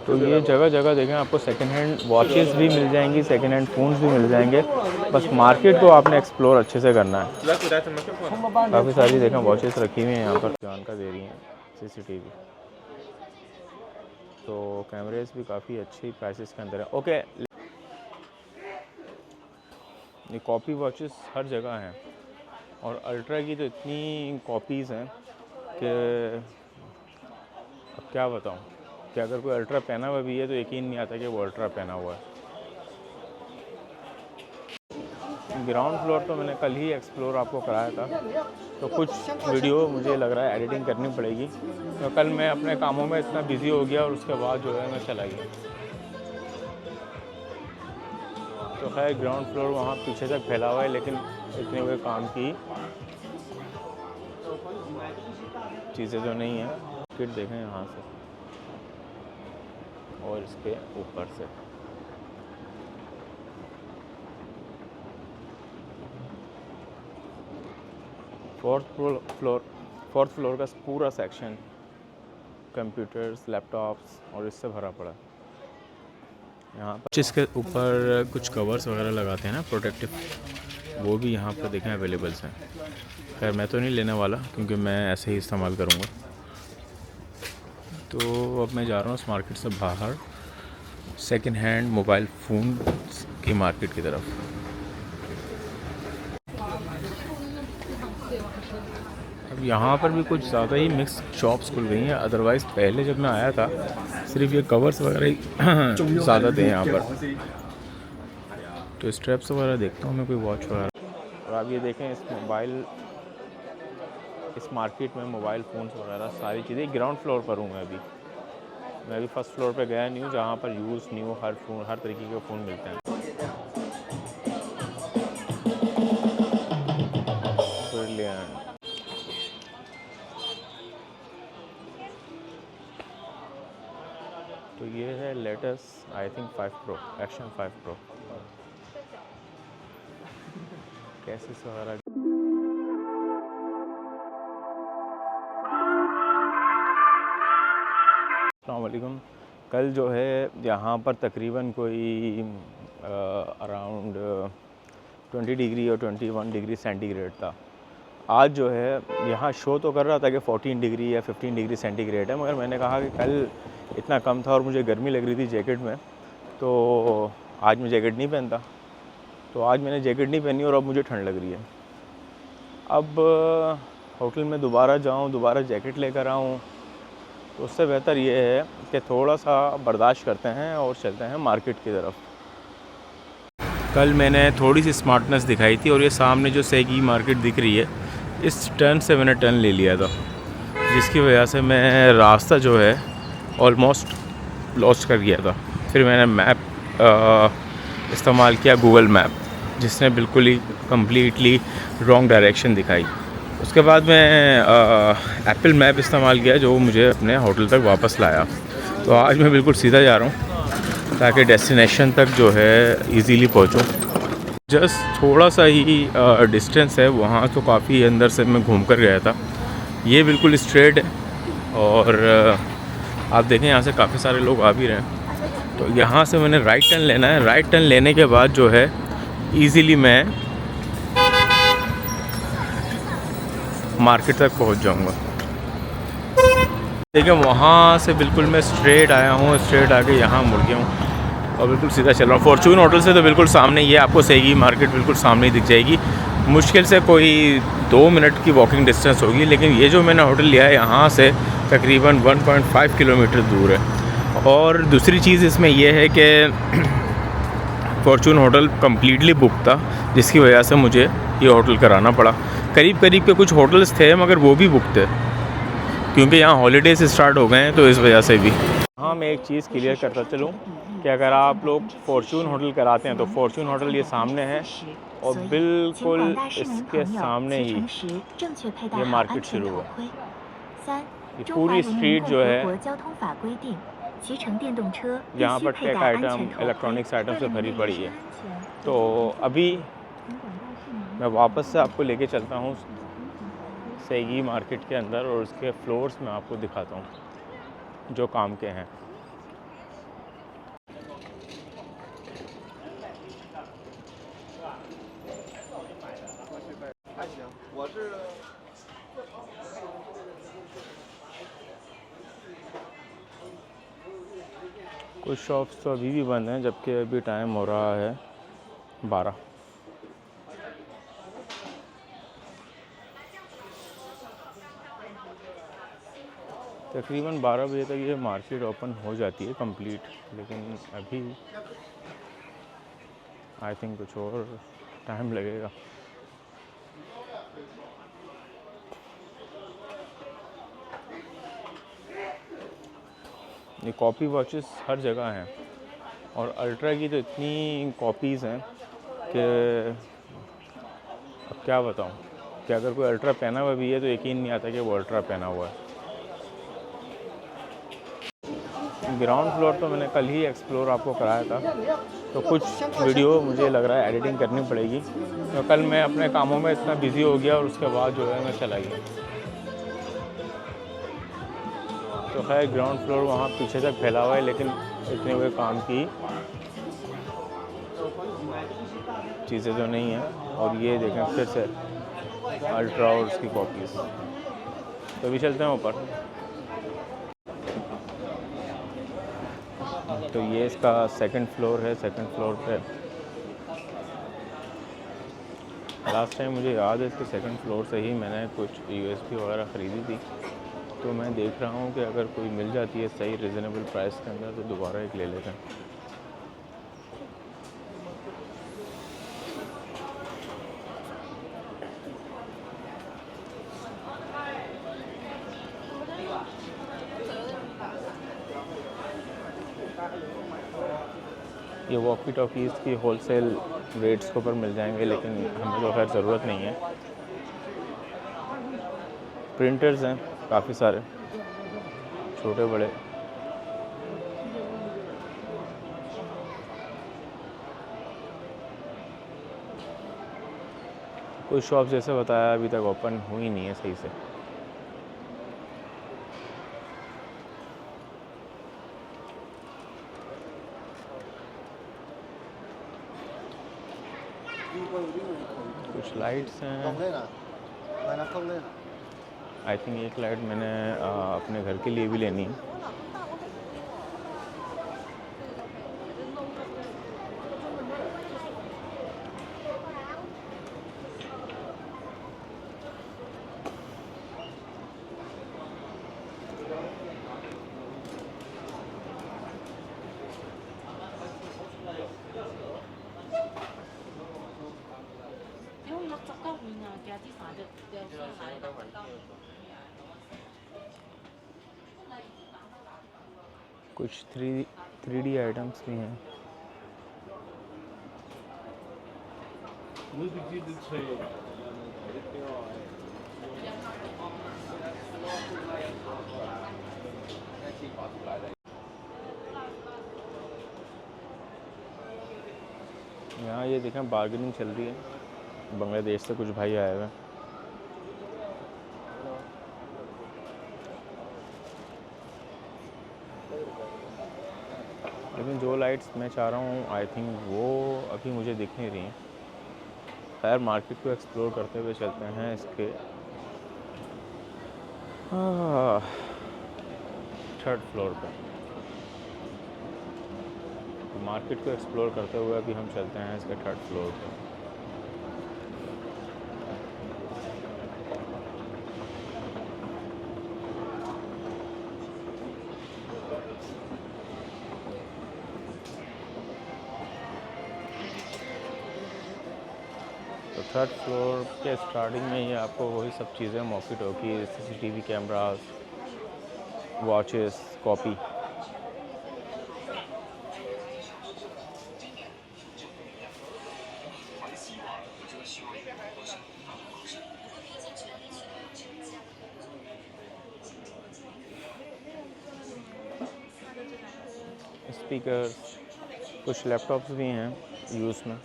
तो ये जगह जगह देखें आपको सेकंड हैंड वॉचेस भी मिल जाएंगी, सेकंड हैंड फ़ोन्स भी मिल जाएंगे। बस मार्केट को आपने एक्सप्लोर अच्छे से करना है। काफ़ी सारी देखें वॉचेस रखी हुई हैं यहाँ पर, जान का दे रही हैं सीसीटीवी। तो कैमरेज भी काफ़ी अच्छी प्राइसेस के अंदर है। ओके, ये कॉपी वॉचेस हर जगह हैं और अल्ट्रा की तो इतनी कॉपीज़ हैं कि अब क्या बताऊँ कि अगर कोई अल्ट्रा पहना हुआ भी है तो यकीन नहीं आता कि वो अल्ट्रा पहना हुआ है। ग्राउंड फ्लोर तो मैंने कल ही एक्सप्लोर आपको कराया था, तो कुछ वीडियो मुझे लग रहा है एडिटिंग करनी पड़ेगी, तो कल मैं अपने कामों में इतना बिज़ी हो गया और उसके बाद जो है मैं चला गया। तो खैर ग्राउंड फ्लोर वहाँ पीछे तक फैला हुआ है, लेकिन इतने हुए काम की चीज़ें तो नहीं हैं। किट देखें यहाँ से और इसके ऊपर से फोर्थ फ्लोर का पूरा सेक्शन कंप्यूटर्स, लैपटॉप्स और इससे भरा पड़ा। यहाँ पर इसके ऊपर कुछ कवर्स वगैरह लगाते हैं ना प्रोटेक्टिव, वो भी यहाँ पर देखें अवेलेबल्स हैं। खैर मैं तो नहीं लेने वाला क्योंकि मैं ऐसे ही इस्तेमाल करूँगा। तो अब मैं जा रहा हूँ इस मार्केट से बाहर सेकंड हैंड मोबाइल फ़ोन की मार्केट की तरफ। अब यहाँ पर भी कुछ ज़्यादा ही मिक्स शॉप्स खुल गई हैं। अदरवाइज़ पहले जब मैं आया था सिर्फ ये कवर्स वगैरह ही ज़्यादा थे यहाँ पर। तो स्ट्रैप्स वगैरह देखता हूँ मैं, कोई वॉच वगैरह। और आप ये देखें इस मार्केट में मोबाइल फ़ोन्स वगैरह सारी चीज़ें। ग्राउंड फ्लोर पर हूँ मैं अभी फर्स्ट फ्लोर पे गया नहीं हूँ, जहाँ पर यूज़ न्यू हर तरीके के फ़ोन मिलते हैं। तो ये है latest I think 5 pro, action 5 pro. Cases वगैरह अस्सलाम वालेकुम। कल जो है यहाँ पर तकरीबन कोई अराउंड 20 डिग्री और 21 डिग्री सेंटीग्रेड था। आज जो है यहाँ शो तो कर रहा था कि 14 डिग्री या 15 डिग्री सेंटीग्रेड है, मगर मैंने कहा कि कल इतना कम था और मुझे गर्मी लग रही थी जैकेट में, तो आज मैं जैकेट नहीं पहनता। तो आज मैंने जैकेट नहीं पहनी और अब मुझे ठंड लग रही है। अब होटल में दोबारा जाऊँ, दोबारा जैकेट लेकर आऊँ, तो उससे बेहतर ये है कि थोड़ा सा बर्दाश्त करते हैं और चलते हैं मार्केट की तरफ। कल मैंने थोड़ी सी स्मार्टनेस दिखाई थी और ये सामने जो सेगी मार्केट दिख रही है, इस टर्न से मैंने टर्न ले लिया था, जिसकी वजह से मैं रास्ता जो है ऑलमोस्ट लॉस्ट कर गया था। फिर मैंने मैप इस्तेमाल किया, गूगल मैप, जिसने बिल्कुल ही कम्प्लीटली रॉन्ग डायरेक्शन दिखाई। उसके बाद मैं एप्पल मैप इस्तेमाल किया, जो मुझे अपने होटल तक वापस लाया। तो आज मैं बिल्कुल सीधा जा रहा हूँ ताकि डेस्टिनेशन तक जो है इजीली पहुँचूँ। जस्ट थोड़ा सा ही डिस्टेंस है वहाँ, तो काफ़ी अंदर से मैं घूम कर गया था। ये बिल्कुल स्ट्रेट है और आप देखें यहाँ से काफ़ी सारे लोग आ भी रहे हैं। तो यहाँ से मैंने राइट टर्न लेना है। राइट टर्न लेने के बाद जो है ईज़िली मैं मार्केट तक पहुँच जाऊँगा। देखिए वहाँ से बिल्कुल मैं स्ट्रेट आया हूँ, स्ट्रेट आके यहाँ मुड़ गया हूँ और बिल्कुल सीधा चल रहा हूँ। फॉर्चून होटल से तो बिल्कुल सामने ये आपको सेगी मार्केट बिल्कुल सामने ही दिख जाएगी। मुश्किल से कोई 2 मिनट की वॉकिंग डिस्टेंस होगी, लेकिन ये जो मैंने होटल लिया है यहाँ से तकरीबन 1.5 किलोमीटर दूर है। और दूसरी चीज़ इसमें यह है कि फॉर्चून होटल कम्प्लीटली बुक था, जिसकी वजह से मुझे ये होटल कराना पड़ा। करीब करीब के कुछ होटल्स थे मगर वो भी बुक थे, क्योंकि यहाँ हॉलीडेज़ स्टार्ट हो गए हैं, तो इस वजह से भी। हाँ, मैं एक चीज़ क्लियर करता चलूँ कि अगर आप लोग फॉर्चून होटल कराते हैं तो फॉर्चून होटल ये सामने है और बिल्कुल इसके सामने ही ये मार्केट शुरू है। ये पूरी स्ट्रीट जो है यहाँ पर टेक आइटम, इलेक्ट्रॉनिक्स आइटम से भरी पड़ी है। तो अभी मैं वापस से आपको लेके चलता हूँ सेगी मार्केट के अंदर, और उसके फ्लोर्स में आपको दिखाता हूँ जो काम के हैं। कुछ शॉप्स तो अभी भी बंद हैं, जबकि अभी टाइम हो रहा है 12। तकरीबन 12 बजे तक ये मार्केट ओपन हो जाती है कंप्लीट, लेकिन अभी आई थिंक कुछ और टाइम लगेगा। ये कॉपी वॉचेस हर जगह हैं, और अल्ट्रा की तो इतनी कॉपीज़ हैं कि अब क्या बताऊं, कि अगर कोई अल्ट्रा पहना हुआ भी है तो यकीन नहीं आता कि वो अल्ट्रा पहना हुआ है। ग्राउंड फ्लोर तो मैंने कल ही एक्सप्लोर आपको कराया था, तो कुछ वीडियो मुझे लग रहा है एडिटिंग करनी पड़ेगी, तो कल मैं अपने कामों में इतना बिज़ी हो गया और उसके बाद जो है मैं चला गया। तो खैर ग्राउंड फ्लोर वहाँ पीछे तक फैला हुआ है, लेकिन इतने हुए काम की चीज़ें तो नहीं हैं। और ये देखें फिर से अल्ट्रा और उसकी कॉपीज़। तो अभी चलते हैं ऊपर। तो ये इसका सेकंड फ्लोर है। सेकंड फ्लोर पे लास्ट टाइम मुझे याद है इसके सेकंड फ्लोर से ही मैंने कुछ USB वगैरह ख़रीदी थी, तो मैं देख रहा हूँ कि अगर कोई मिल जाती है सही रिजनेबल प्राइस के अंदर तो दोबारा एक ले लेते हैं। ये वॉकी टॉकीज़ की होलसेल रेट्स के ऊपर मिल जाएंगे, लेकिन हमें तो खैर ज़रूरत नहीं है। प्रिंटर्स हैं काफ़ी सारे, छोटे बड़े। कोई शॉप जैसे बताया अभी तक ओपन हुई नहीं है सही से। कुछ लाइट्स हैं। आई थिंक एक लाइट मैंने अपने घर के लिए भी लेनी है। कुछ 3D आइटम्स भी हैं। यहाँ ये देखें बार्गेनिंग चल रही है। बांग्लादेश से कुछ भाई आए हुए हैं। लेकिन जो लाइट्स मैं चाह रहा हूँ आई थिंक वो अभी मुझे दिख नहीं रही हैं। खैर मार्केट को एक्सप्लोर करते हुए चलते हैं इसके थर्ड फ्लोर पे। मार्केट को एक्सप्लोर करते हुए अभी हम चलते हैं इसके थर्ड फ्लोर पे। तो थर्ड फ्लोर के स्टार्टिंग में ही आपको वही सब चीज़ें walkie talkie, CCTV cameras, watches, copy. Speaker, कुछ लैपटॉप्स भी हैं यूज़ में।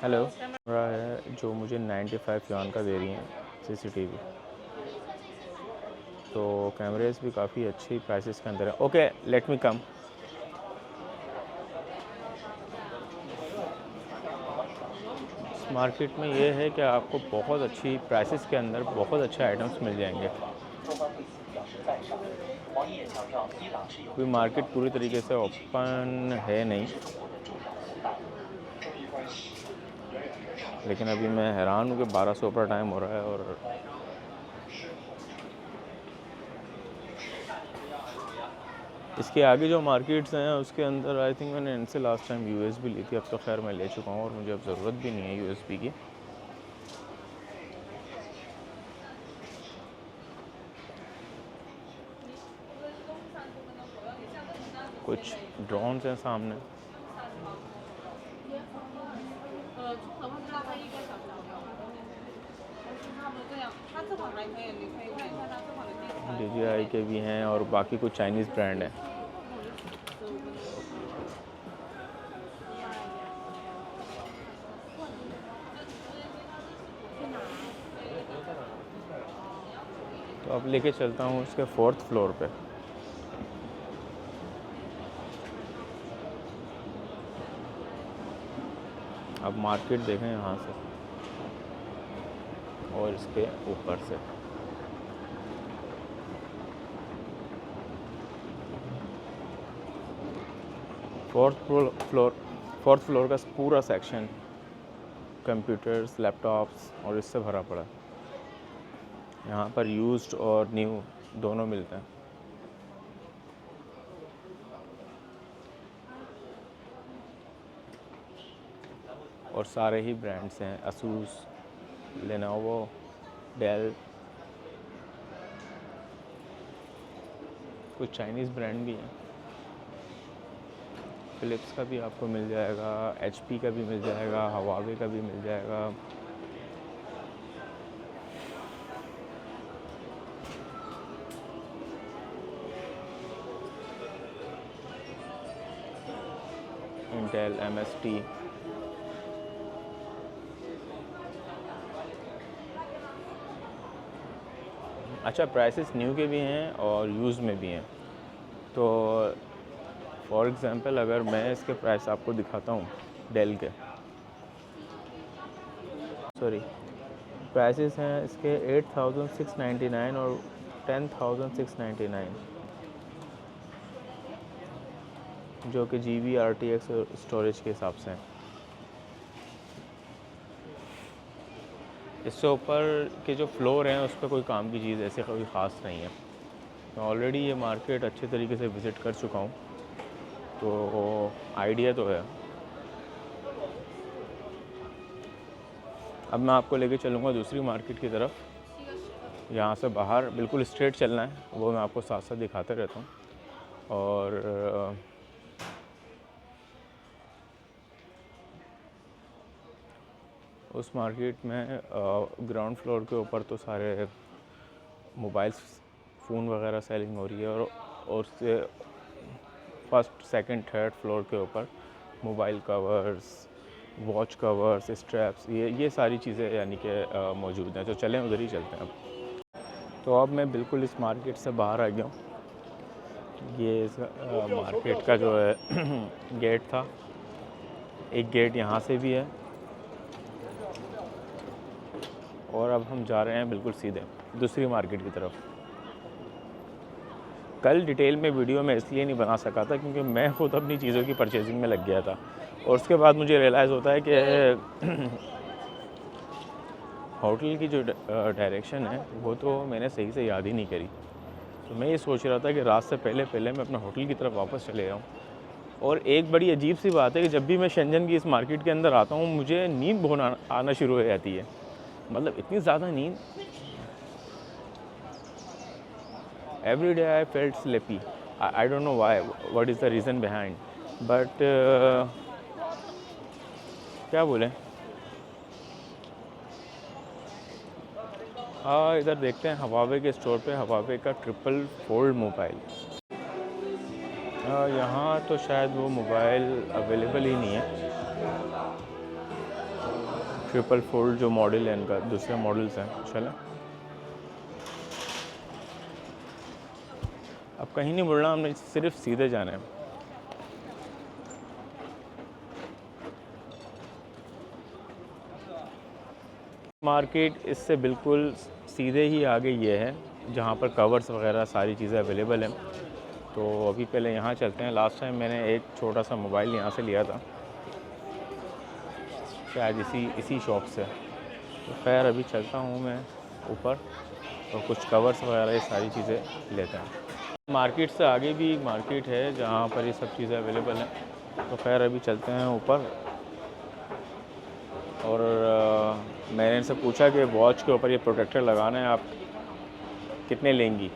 हेलो। रहा है जो मुझे 95 yuan का दे रही हैं सीसीटीवी, तो कैमरेज भी काफ़ी अच्छी प्राइसेस के अंदर है। ओके, लेट मी कम। मार्केट में ये है कि आपको बहुत अच्छी प्राइसेस के अंदर बहुत अच्छे आइटम्स मिल जाएंगे। कोई मार्केट पूरी तरीके से ओपन है नहीं, लेकिन अभी मैं हैरान हूँ कि 12 से ऊपर टाइम हो रहा है। और इसके आगे जो मार्केट्स हैं उसके अंदर आई थिंक मैंने इनसे लास्ट टाइम यूएसबी ली थी। अब तो खैर मैं ले चुका हूँ और मुझे अब ज़रूरत भी नहीं है यूएसबी की। कुछ ड्रोन्स हैं सामने। DJI के भी हैं और बाकी कुछ चाइनीज़ ब्रांड हैं। तो अब लेके चलता हूँ उसके 4th फ्लोर पे। अब मार्केट देखें यहाँ से और इसके ऊपर से। फोर्थ फ्लोर का पूरा सेक्शन कंप्यूटर्स, लैपटॉप्स और इससे भरा पड़ा। यहाँ पर यूज्ड और न्यू दोनों मिलते हैं। और सारे ही ब्रांड्स हैं, asus, लेनोवो, डेल, कुछ चाइनीज़ ब्रांड भी हैं। फिलिप्स का भी आपको मिल जाएगा, HP का भी मिल जाएगा, हवावे का भी मिल जाएगा। Intel, MST। अच्छा, प्राइसेस न्यू के भी हैं और यूज़ में भी हैं। तो फॉर एग्ज़ाम्पल अगर मैं इसके प्राइस आपको दिखाता हूँ, डेल के प्राइसेस हैं इसके 8,699 और 10,699, जो कि GB RTX स्टोरेज के हिसाब से हैं। इससे ऊपर के जो फ्लोर हैं उस पर कोई काम की चीज़ ऐसे कोई ख़ास नहीं है। मैं ऑलरेडी ये मार्केट अच्छे तरीके से विज़िट कर चुका हूँ, तो आइडिया तो है। अब मैं आपको लेके चलूँगा दूसरी मार्केट की तरफ। यहाँ से बाहर बिल्कुल स्ट्रेट चलना है, वो मैं आपको साथ साथ दिखाते रहता हूँ। और उस मार्केट में ग्राउंड फ्लोर के ऊपर तो सारे मोबाइल्स, फ़ोन वगैरह सेलिंग हो रही है। और उससे फर्स्ट, सेकंड, थर्ड फ्लोर के ऊपर mobile covers, watch covers, straps, ये सारी चीज़ें यानी कि मौजूद हैं। तो चलें उधर ही चलते हैं अब। तो अब मैं बिल्कुल इस मार्केट से बाहर आ गया हूँ। ये इस मार्केट का जो है गेट था, एक गेट यहाँ से भी है और अब हम जा रहे हैं बिल्कुल सीधे दूसरी मार्केट की तरफ। कल डिटेल में वीडियो में इसलिए नहीं बना सका था क्योंकि मैं खुद अपनी चीज़ों की परचेजिंग में लग गया था, और उसके बाद मुझे रियलाइज़ होता है कि होटल की जो डायरेक्शन है वो तो मैंने सही से याद ही नहीं करी। तो मैं ये सोच रहा था कि रात से पहले मैं अपना होटल की तरफ वापस चले जाऊँ। और एक बड़ी अजीब सी बात है कि जब भी मैं शेंजन की इस मार्केट के अंदर आता हूँ मुझे नींद बहुत आना शुरू हो जाती है। मतलब इतनी ज़्यादा नींद। Every day I felt sleepy. I don't know why, what is the reason behind, but क्या बोलें। इधर देखते हैं हवावे के स्टोर पे, हवावे का ट्रिपल फोल्ड मोबाइल। यहाँ तो शायद वो मोबाइल अवेलेबल ही नहीं है। ट्रिपल फोल्ड जो मॉडल है इनका, दूसरे मॉडल्स हैं। चलें, अब कहीं नहीं मुड़ना, हमने सिर्फ सीधे जाना है। मार्केट इससे बिल्कुल सीधे ही आगे ये है जहाँ पर कवर्स वगैरह सारी चीज़ें अवेलेबल हैं। तो अभी पहले यहाँ चलते हैं। लास्ट टाइम मैंने एक छोटा सा मोबाइल यहाँ से लिया था, शायद इसी शॉप से। तो खैर अभी चलता हूँ मैं ऊपर और कुछ कवर्स वगैरह ये सारी चीज़ें लेते हैं। मार्केट से आगे भी एक मार्केट है जहाँ पर ये सब चीज़ें अवेलेबल हैं। तो खैर अभी चलते हैं ऊपर। और मैंने इनसे पूछा कि वॉच के ऊपर ये प्रोटेक्टर लगाना है, आप कितने लेंगी?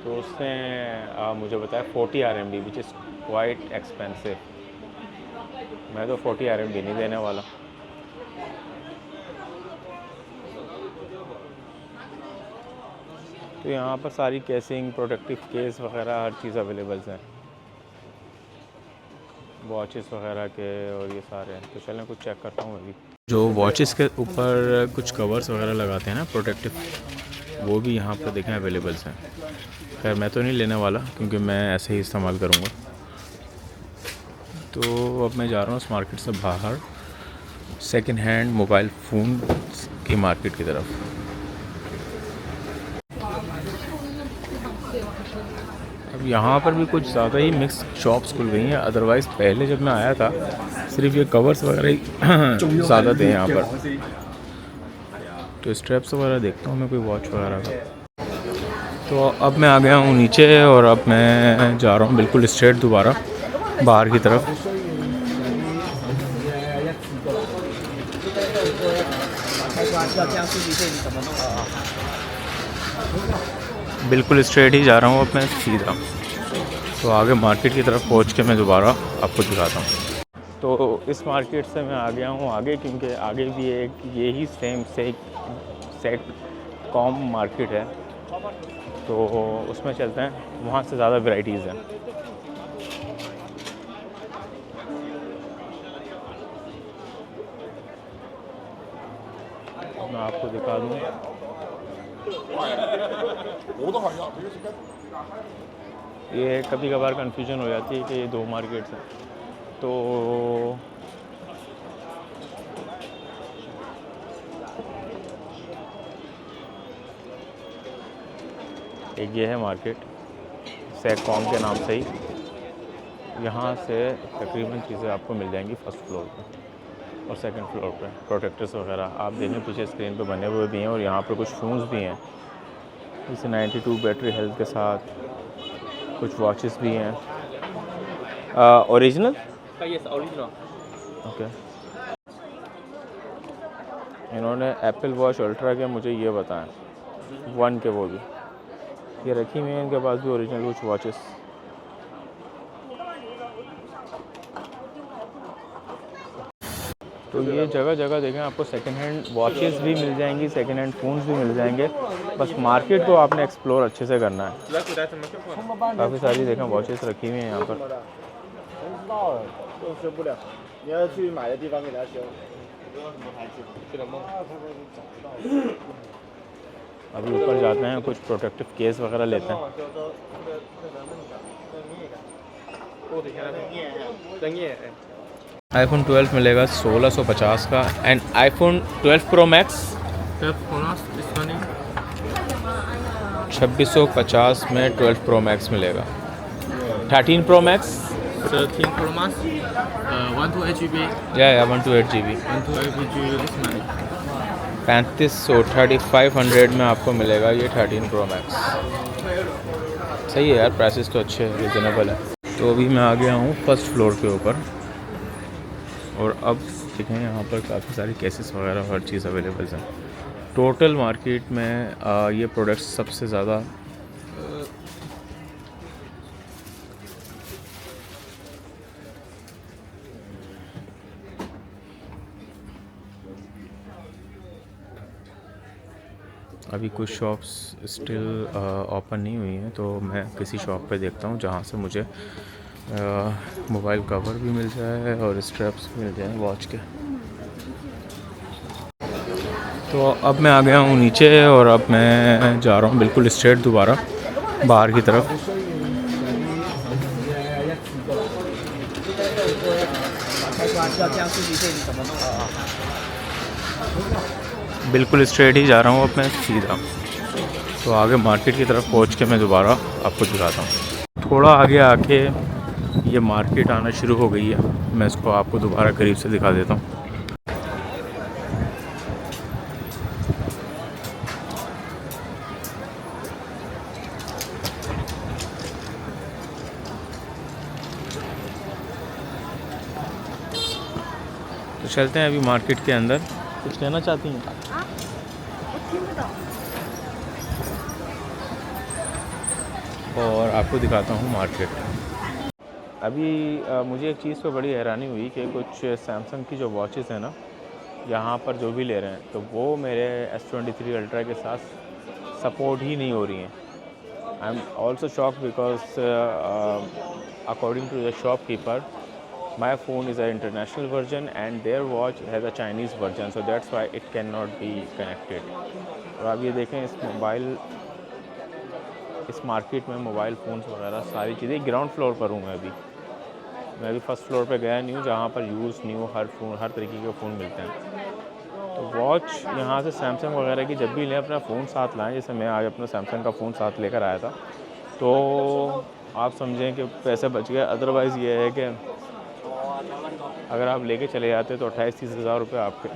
तो उसने मुझे बताया 40 RMB, which is quite expensive. मैं तो 40 RMB नहीं देने वाला। तो यहाँ पर सारी केसिंग, प्रोटेक्टिव केस वगैरह हर चीज़ अवेलेबल हैं, वॉचेस वगैरह के और ये सारे। तो चलें कुछ चेक करता हूँ अभी। जो वॉचेस के ऊपर कुछ कवर्स वगैरह लगाते हैं ना प्रोटेक्टिव, वो भी यहाँ पर देखें अवेलेबल्स हैं। खैर मैं तो नहीं लेने वाला क्योंकि मैं ऐसे ही इस्तेमाल करूँगा। तो अब मैं जा रहा हूँ इस मार्केट से बाहर, सेकंड हैंड मोबाइल फ़ोन की मार्केट की तरफ। अब यहाँ पर भी कुछ ज़्यादा ही मिक्स शॉप्स खुल गई हैं। अदरवाइज़ पहले जब मैं आया था सिर्फ ये कवर्स वगैरह ही ज़्यादा थे यहाँ पर। तो स्ट्रैप्स वगैरह देखता हूँ मैं कोई वॉच वगैरह का। तो अब मैं आ गया हूँ नीचे और अब मैं जा रहा हूँ बिल्कुल स्ट्रेट दोबारा बाहर की तरफ। बिल्कुल स्ट्रेट ही जा रहा हूँ अब मैं सीधा। तो आगे मार्केट की तरफ पहुँच के मैं दोबारा आपको दिखाता हूँ। तो इस मार्केट से मैं आ गया हूँ आगे, क्योंकि आगे भी एक यही सेम सेट कॉम मार्केट है। तो उसमें चलते हैं, वहाँ से ज़्यादा वैरायटीज़ हैं। मैं आपको दिखा दूँ, ये कभी कभार कंफ्यूजन हो जाती है कि ये दो मार्केट्स हैं। तो एक ये है मार्केट सेटकॉम के नाम से ही। यहाँ से तकरीबन चीज़ें आपको मिल जाएंगी फर्स्ट फ्लोर पे और सेकंड फ्लोर पे। प्रोटेक्टर्स वगैरह आप देखें पीछे स्क्रीन पे बने हुए भी हैं, और यहाँ पर कुछ फ़ोन्स भी हैं जैसे 92 बैटरी हेल्थ के साथ। कुछ वॉचेस भी हैं ओरिजिनल। ओके, इन्होंने एप्पल वॉच अल्ट्रा के मुझे ये बताएं 1 के, वो भी ये रखी हुई हैं इनके पास भी ओरिजिनल कुछ वॉचेस। तो ये जगह जगह देखें आपको सेकंड हैंड वॉचेस भी मिल जाएंगी, सेकंड हैंड फ़ोन्स भी मिल जाएंगे। बस मार्केट को आपने एक्सप्लोर अच्छे से करना है। काफ़ी सारी देखें वॉचेस रखी हुई हैं यहाँ पर। अभी ऊपर जाते हैं, कुछ प्रोटेक्टिव केस वगैरह लेते हैं। iPhone 12 मिलेगा 1650 का, एंड iPhone 12 Pro Max 2650 में 12 Pro Max मिलेगा। 13 Pro Max 128GB. या 128GB 128GB 3500 में आपको मिलेगा ये 13 Pro Max। सही है यार, प्राइसेस तो अच्छे रिजनेबल है। तो अभी मैं आ गया हूँ फर्स्ट फ्लोर के ऊपर, और अब देखें यहाँ पर काफ़ी सारी केसेस वगैरह हर चीज़ अवेलेबल है। टोटल मार्केट में ये प्रोडक्ट्स सबसे ज़्यादा अभी कुछ शॉप्स स्टिल ओपन नहीं हुई हैं, तो मैं किसी शॉप पे देखता हूँ जहाँ से मुझे मोबाइल कवर भी मिल जाए और स्ट्रैप्स भी मिल जाए वॉच के। तो अब मैं आ गया हूँ नीचे और अब मैं जा रहा हूँ बिल्कुल स्ट्रेट दोबारा बाहर की तरफ। बिल्कुल स्ट्रेट ही जा रहा हूँ अब मैं सीधा। तो आगे मार्केट की तरफ पहुँच के मैं दोबारा आपको दिखाता हूँ। थोड़ा आगे आके ये मार्केट आना शुरू हो गई है, मैं इसको आपको दोबारा करीब से दिखा देता हूँ। तो चलते हैं अभी मार्केट के अंदर। कुछ कहना चाहती हैं? और आपको दिखाता हूँ मार्केट। अभी मुझे एक चीज़ पे बड़ी हैरानी हुई कि कुछ सैमसंग की जो वॉचेस हैं ना, यहाँ पर जो भी ले रहे हैं तो वो मेरे S23 अल्ट्रा के साथ सपोर्ट ही नहीं हो रही हैं। I am also shock because according to the shopkeeper my phone is an international version and their watch has a Chinese version, so that's why it cannot be connected. और आप ये देखें इस मार्केट में मोबाइल फ़ोन्स वगैरह सारी चीज़ें। Ground floor पर हूँ मैं अभी फर्स्ट फ्लोर पर गया नहीं हूँ, जहाँ पर यूज़ न्यू हर तरीके के फ़ोन मिलते हैं। तो वॉच यहाँ से सैमसंग वगैरह की जब भी लें अपना फ़ोन साथ लाएँ। जैसे मैं आज अपना सैमसंग का फ़ोन साथ लेकर आया था, तो आप समझें कि पैसे बच गए। अदरवाइज़ ये है कि अगर आप लेके चले जाते तो 28-30 हज़ार रुपये आपके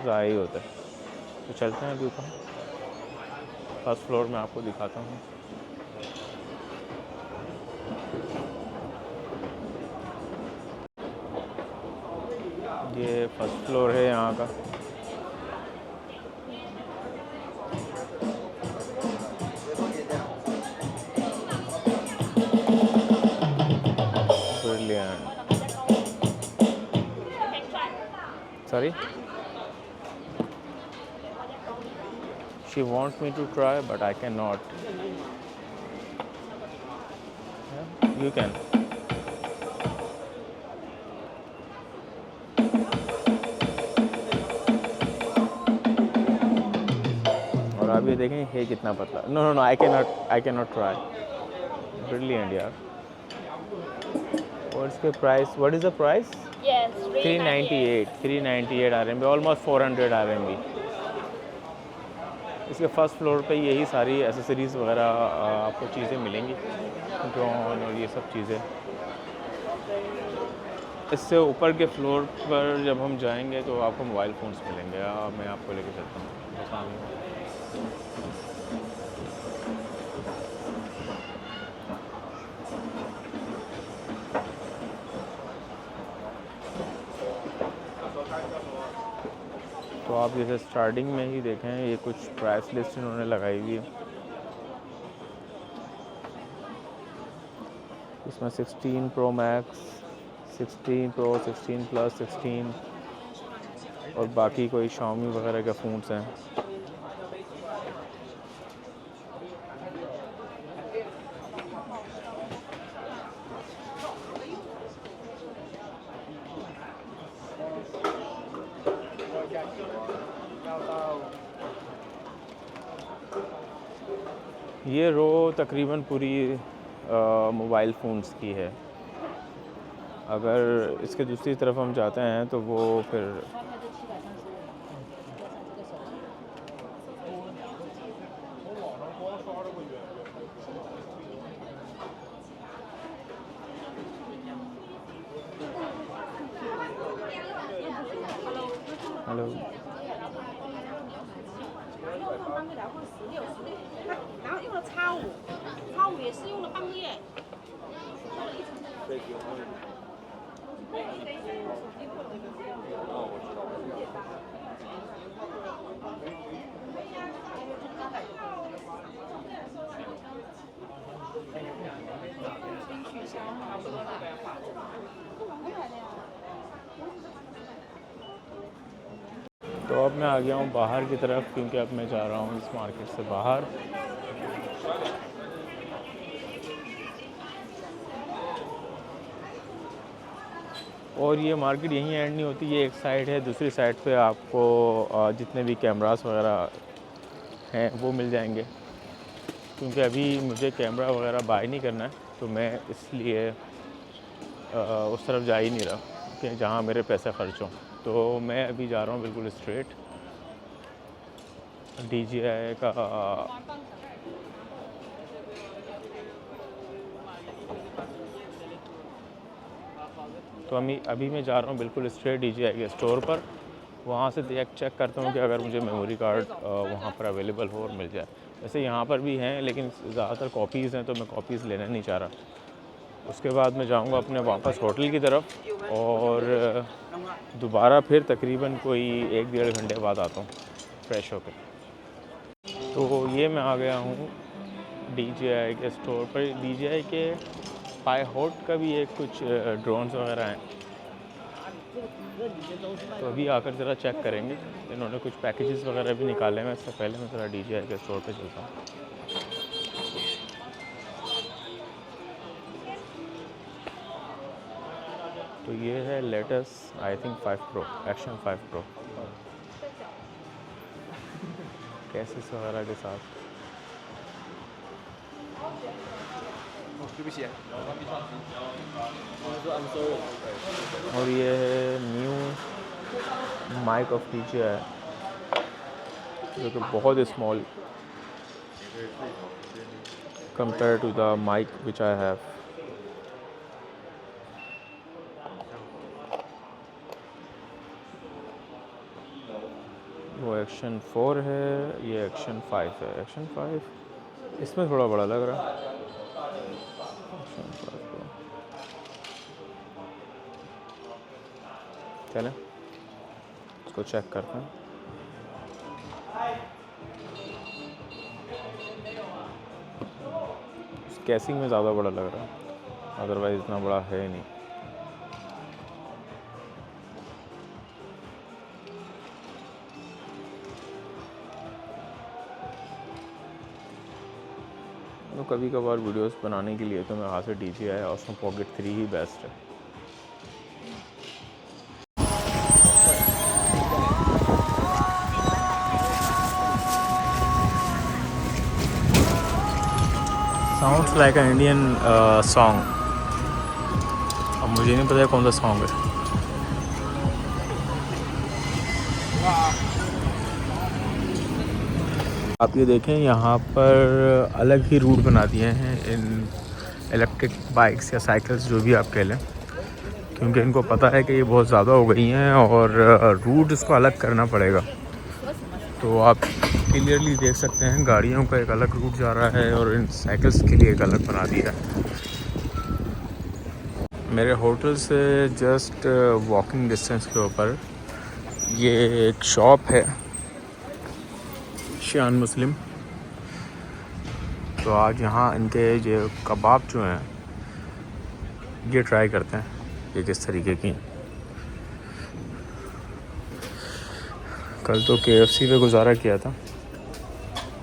ज़ाया ही होते। तो चलते हैं अभी ऊपर फर्स्ट फ्लोर में आपको दिखाता हूँ। ये फर्स्ट फ्लोर है यहाँ का। Brilliant. Sorry? She wants me to try, but I cannot. Yeah, you can. और आप ये देखें है कितना पतला। No, I cannot try. Brilliant यार। What's the price? What is the price? Yes, 398 RMB, almost 400 RMB। इसके फर्स्ट फ्लोर पे यही सारी एसेसरीज़ वगैरह आपको चीज़ें मिलेंगी, ड्रोन और ये सब चीज़ें। इससे ऊपर के फ्लोर पर जब हम जाएंगे तो आपको मोबाइल फ़ोन्स मिलेंगे। मैं आपको लेके चलता हूँ सामने। तो आप जैसे स्टार्टिंग में ही देखें, ये कुछ प्राइस लिस्ट इन्होंने लगाई हुई है। इसमें 16 Pro Max, 16 Pro, 16 Plus, 16 और बाकी कोई Xiaomi वगैरह के फ़ोन्स हैं। ये रो तकरीबन पूरी मोबाइल फ़ोन्स की है। अगर इसके दूसरी तरफ हम जाते हैं तो वो फिर हेलो। 然后用了X5也是用了半个月。तो अब मैं आ गया हूँ बाहर की तरफ, क्योंकि अब मैं जा रहा हूँ इस मार्केट से बाहर। और ये मार्केट यहीं एंड नहीं होती, ये एक साइड है, दूसरी साइड पे आपको जितने भी कैमरास वगैरह हैं वो मिल जाएंगे। क्योंकि अभी मुझे कैमरा वगैरह बाय नहीं करना है, तो मैं इसलिए उस तरफ जा ही नहीं रहा कि जहाँ मेरे पैसे खर्च हों। तो मैं अभी जा रहा हूँ बिल्कुल स्ट्रेट DJI का तो अभी मैं जा रहा हूँ बिल्कुल स्ट्रेट DJI के स्टोर पर। वहाँ से चेक करता हूँ कि अगर मुझे मेमोरी कार्ड वहाँ पर अवेलेबल हो और मिल जाए। वैसे यहाँ पर भी हैं, लेकिन ज़्यादातर कॉपीज़ हैं, तो मैं कॉपीज़ लेना नहीं चाह रहा। उसके बाद मैं जाऊँगा अपने वापस होटल की तरफ और दोबारा फिर तकरीबन कोई 1-1.5 घंटे बाद आता हूँ फ्रेश होकर। तो ये मैं आ गया हूँ DJI के स्टोर पर। DJI के पायहोट का भी एक कुछ ड्रोन्स वगैरह हैं, तो अभी आकर ज़रा चेक करेंगे। इन्होंने कुछ पैकेजेस वगैरह भी निकाले हैं। इससे पहले मैं ज़रा DJI के स्टोर पे चलता हूँ। तो ये है latest I think 5 Pro, action 5 Pro cases वगैरह के साथ। और ये है न्यू माइक ऑफ DJI, जो कि बहुत small compare to the mic which I have. वो एक्शन 4 है, ये एक्शन 5 है। एक्शन 5 इसमें थोड़ा बड़ा लग रहा है। चलें इसको चेक करते हैं। कैसिंग में ज़्यादा बड़ा लग रहा है, अदरवाइज़ इतना बड़ा है नहीं। तो कभी कभार वीडियोस बनाने के लिए तो मेरे हाथ से DJI Osmo Pocket 3 ही बेस्ट है। Sounds like an Indian song. अब मुझे नहीं पता कौन सा सॉन्ग है। आप ये देखें, यहाँ पर अलग ही रूट बना दिए हैं इन इलेक्ट्रिक बाइक्स या साइकिल्स, जो भी आप कह लें, क्योंकि इनको पता है कि ये बहुत ज़्यादा हो गई हैं और रूट इसको अलग करना पड़ेगा। तो आप क्लियरली देख सकते हैं गाड़ियों का एक अलग रूट जा रहा है और इन साइकिल्स के लिए एक अलग बना दिया है। मेरे होटल से जस्ट वॉकिंग डिस्टेंस के ऊपर ये एक शॉप है, शान मुस्लिम। तो आज यहाँ इनके जो कबाब जो हैं ये ट्राई करते हैं, ये किस तरीके की। कल तो KFC पे गुजारा किया था,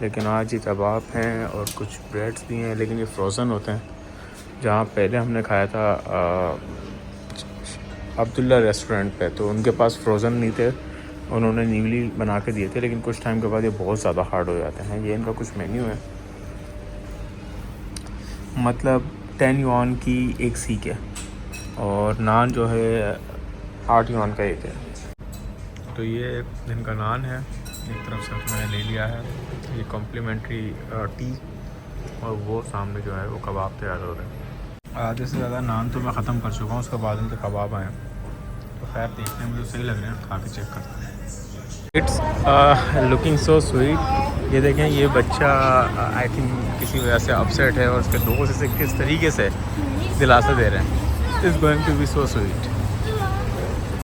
लेकिन आज ये कबाब हैं और कुछ ब्रेड्स भी हैं, लेकिन ये फ्रोज़न होते हैं। जहाँ पहले हमने खाया था अब्दुल्ला रेस्टोरेंट पे, तो उनके पास फ्रोज़न नहीं थे, उन्होंने न्यूली बना के दिए थे, लेकिन कुछ टाइम के बाद ये बहुत ज़्यादा हार्ड हो जाते हैं। ये इनका कुछ मेन्यू है, मतलब 10 युआन की एक सीख है और नान जो है 8 युआन का एक है। तो ये दिन का नान है, एक तरफ से मैंने ले लिया है, ये कॉम्प्लीमेंट्री टी, और वो सामने जो है वो कबाब तैयार हो रहे हैं। आधे से ज़्यादा नान तो मैं ख़त्म कर चुका हूँ, उसके बाद इनके कबाब आए, तो खैर देखने में तो सही लग रहे हैं, खा के चेक करते हैं। It's looking so sweet. ये देखें, ये बच्चा आई थिंक किसी वजह से अपसेट है और उसके दोस्त इसे किस तरीके से दिलासा दे रहे हैं। It's going to be so sweet.